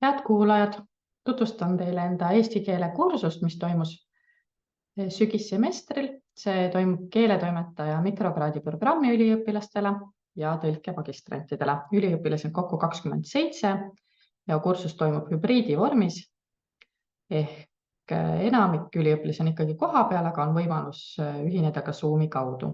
Head kuulajad, tutvustan teile enda eesti keele kursust, mis toimus sügissemestril. See toimub keeletoimetaja mikrokraadi programmi üliõpilastele ja tõlkemagistrantidele. Üliõpilasi on kokku 27 ja kursus toimub hübriidi vormis. Ehk enamik üliõpilasi on ikkagi koha peal, aga on võimalus ühineda ka Zoomi kaudu.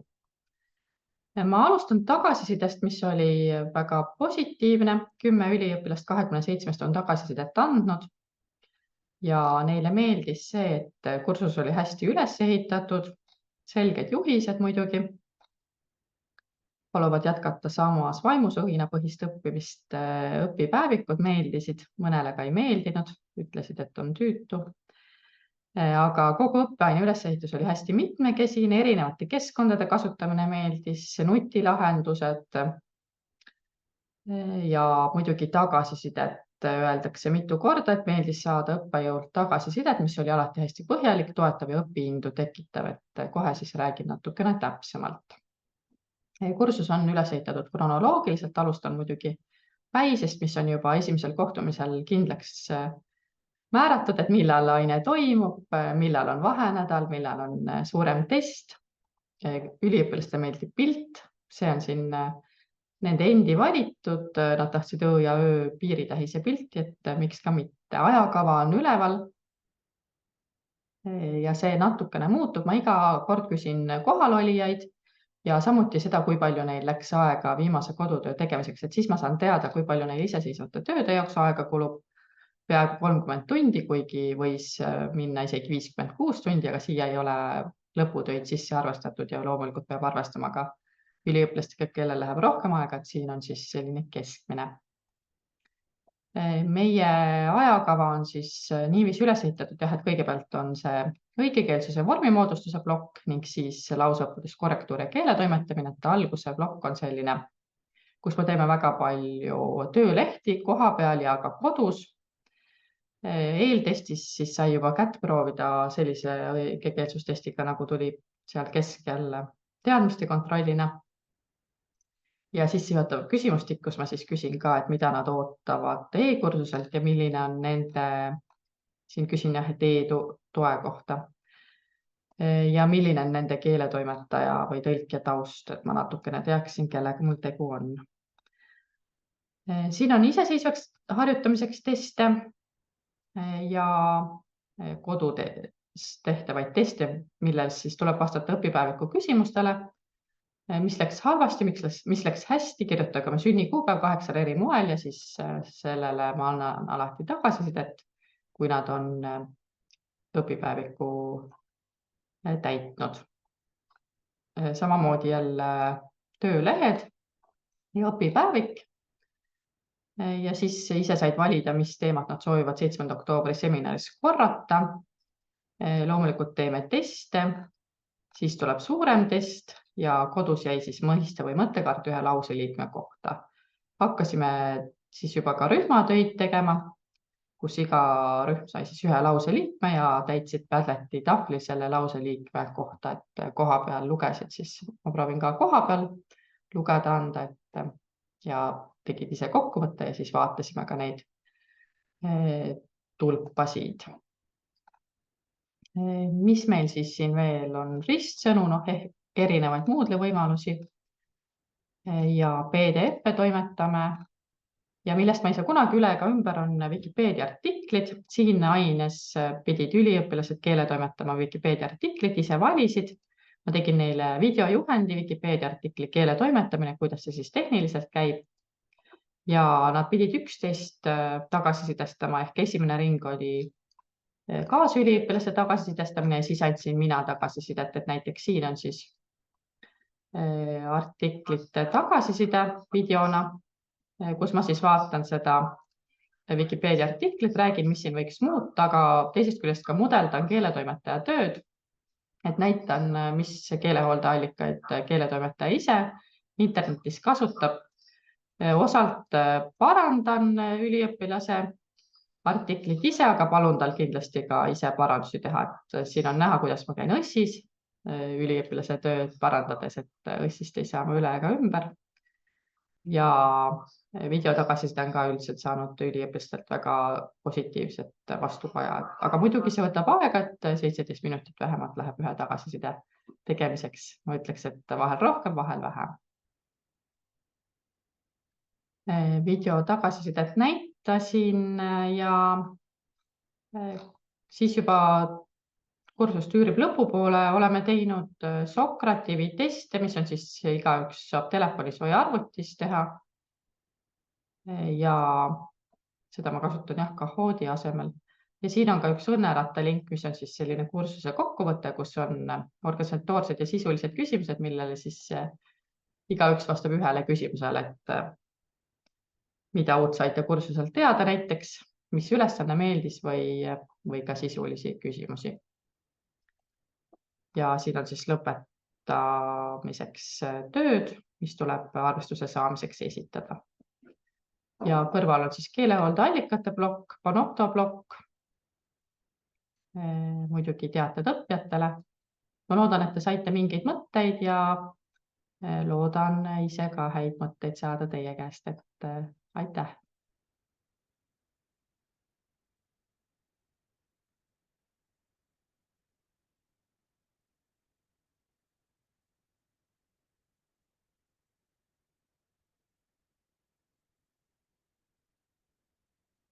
Ma alustan tagasisidest, mis oli väga positiivne. 10 üliõpilast 27 on tagasisidet andnud ja neile meeldis see, et kursus oli hästi üles ehitatud, selged juhised muidugi. Paluvad jätkata samas vaimusõhinapõhist õppimist, õpipäevikud meeldisid, mõnele ka ei meeldinud, ütlesid, et on tüütu. Aga kogu õppeaine ülesehitus oli hästi mitmekesine, erinevate keskkondade kasutamine meeldis, nutilahendused ja muidugi tagasisidet öeldakse mitu korda, et meeldis saada õppejõult tagasisidet, mis oli alati hästi põhjalik, toetav ja õpiindu tekitav, et kohe siis räägin natukene täpsemalt. Kursus on üles ehitatud kronoloogiliselt, alustan muidugi päisest, mis on juba esimesel kohtumisel kindlaks määratud, et millal aine toimub, millal on vahenädal, millal on suurem test. Üliõpilastele meeldib pilt, see on siin nende endi valitud, nad tahtsid öö ja öö piiritähise pilti, et miks ka mitte. Ajakava on üleval ja see natukene muutub. Ma iga kord küsin kohalolijaid ja samuti seda, kui palju neil läks aega viimase kodutöö tegemiseks, et siis ma saan teada, kui palju neil iseseisvate tööde jaoks aega kulub. Peaaegu 30 tundi, kuigi võis minna isegi 56 tundi, aga siia ei ole lõputöid sisse arvestatud ja loomulikult peab arvestama ka üliõpilastega, kellel läheb rohkem aega, et siin on siis selline keskmine. Meie ajakava on siis niiviisi üles ehitatud, et kõigepealt on see õigekeelsuse vormimoodustuse plokk ning siis lauseõppudest korrektuur ja keeletoimetamine, et alguse plokk on selline, kus me teeme väga palju töölehti koha peal ja ka kodus. Eeltestis siis sai juba kätt proovida sellise õigekeelsustestiga, nagu tuli seal keskel teadmiste kontrollina. Ja sissejuhatav küsimustik, kus ma siis küsin ka, et mida nad ootavad e-kursuselt ja milline on nende, siin küsin jah, et e-toe kohta. Ja milline on nende keeletoimetaja või tõlkija taust, et ma natukene teaksin, kellega mul tegu on. Siin on iseseisvaks harjutamiseks teste ja kodudes tehtavaid teste, milles siis tuleb vastata õpipäeviku küsimustele, mis läks halvasti, mis läks hästi, kirjutage oma sünnikuupäev 8 eri moel ja siis sellele ma annan alati tagasisidet, kui nad on õpipäeviku täitnud. Samamoodi jälle töölehed ja õpipäevik. Ja siis ise said valida, mis teemat nad soovivad 7. oktoobri seminaris korrata. Loomulikult teeme teste, siis tuleb suurem test ja kodus jäi siis mõiste või mõttekaart ühe lauseliikme kohta. Hakkasime siis juba ka rühmatöid tegema, kus iga rühm sai siis ühe lauseliikme ja täitsid Padleti tahvli selle lauseliikme kohta, et koha peal lugesid siis. Ma proovin ka koha peal lugeda anda, ja tegid ise kokkuvõtte ja siis vaatasime ka neid tulpasid. Mis meil siis siin veel on? Ristsõnu, erinevaid moodle võimalusi ja PDF-e toimetame ja millest ma ei saa kunagi üle ega ümber on Wikipedia artiklid. Siin aines pidid üliõpilased keele toimetama Wikipedia artiklit, ise valisid. Ma tegin neile videojuhendi Wikipedia artikli keele toimetamine, kuidas see siis tehniliselt käib. Ja nad pidid 11 tagasisidestama, ehk esimene ring oli kaasüliõpilase tagasisidestamine ja siis andsin mina tagasisidet, et näiteks siin on siis artiklite tagasiside videona, kus ma siis vaatan seda Wikipedia artiklit, räägin, mis siin võiks muuta, aga teisest küljest ka mudeldan keeletoimetaja tööd, et näitan, mis keelehooldeallikaid keeletoimetaja ise internetis kasutab. Osalt parandan üliõpilase artiklit ise, aga palun tal kindlasti ka ise parandusi teha. Et siin on näha, kuidas ma käin õssis üliõpilase tööd parandades, et õssist ei saa ma üle ega ümber. Ja Video tagasiside on ka üldiselt saanud üliõpilastelt väga positiivset vastukaja, aga muidugi see võtab aega, et 17 minutit vähemalt läheb ühe tagasiside tegemiseks. Ma ütleks, et vahel rohkem, vahel vähem. Video tagasisidet näitasin ja siis juba kursust üürib lõpupoole, oleme teinud Socrativi teste, mis on siis igaüks saab telefonis või arvutis teha. Ja seda ma kasutan Kahoodi asemel. Ja siin on ka üks õnneratta link, mis on siis selline kursuse kokkuvõte, kus on organisatoorsed ja sisulised küsimused, millele siis igaüks vastab ühele küsimusele, et mida uut saite kursuselt teada näiteks, mis ülesanne meeldis või ka sisulisi küsimusi. Ja siin on siis lõpetamiseks tööd, mis tuleb arvestuse saamiseks esitada. Ja kõrval on siis keelehooldeallikate plokk, Panopto plokk, muidugi teated õppijatele. Ma loodan, et te saite mingeid mõtteid ja loodan ise ka häid mõtteid saada teie käest, et aitäh!